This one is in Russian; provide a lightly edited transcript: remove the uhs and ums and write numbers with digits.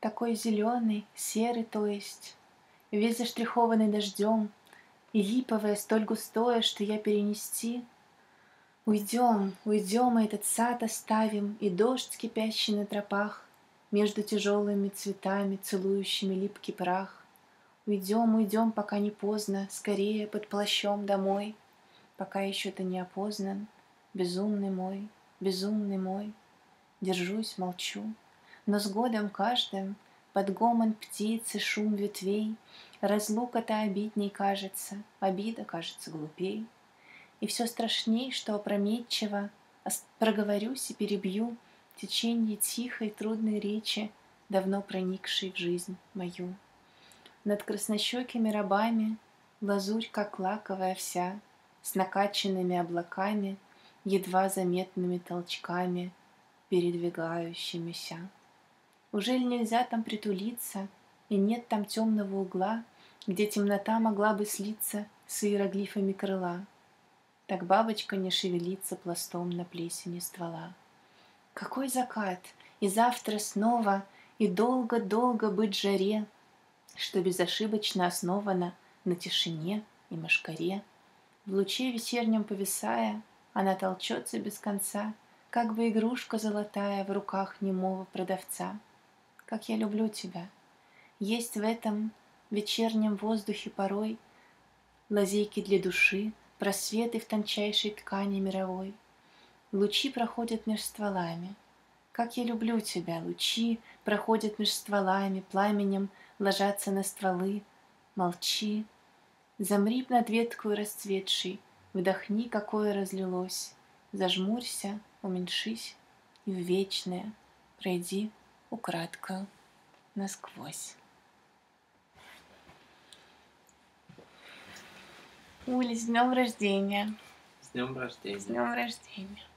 такой зеленый, серый, то есть, весь заштрихованный дождем, и липовое столь густое, что я перенести. Уйдем, уйдем, и этот сад оставим, и дождь, кипящий на тропах, между тяжелыми цветами, целующими липкий прах. Уйдем, уйдем, пока не поздно, скорее под плащом домой, пока еще ты не опознан, безумный мой, безумный мой. Держусь, молчу, но с годом каждым под гомон птиц и шум ветвей разлука-то обидней кажется, обида кажется глупей. И все страшней, что опрометчиво проговорюсь и перебью теченье тихой трудной речи, давно проникшей в жизнь мою. Над краснощекими рабами лазурь, как лаковая вся, с накачанными облаками, едва заметными толчками, передвигающимися. Ужель нельзя там притулиться, и нет там темного угла, где темнота могла бы слиться с иероглифами крыла? Так бабочка не шевелится пластом на плесени ствола. Какой закат! И завтра снова, и долго-долго быть жаре, что безошибочно основано на тишине и мошкаре. В луче вечернем повисая, она толчется без конца, как бы игрушка золотая в руках немого продавца. Как я люблю тебя! Есть в этом вечернем воздухе порой лазейки для души, просветы в тончайшей ткани мировой. Лучи проходят меж стволами. Как я люблю тебя! Лучи проходят меж стволами, пламенем ложатся на стволы. Молчи, замри над веткою расцветшей, вдохни, какое разлилось. Зажмурься, уменьшись, и в вечное пройди украдкою насквозь. Уля, с днем рождения! С днем рождения! С днем рождения!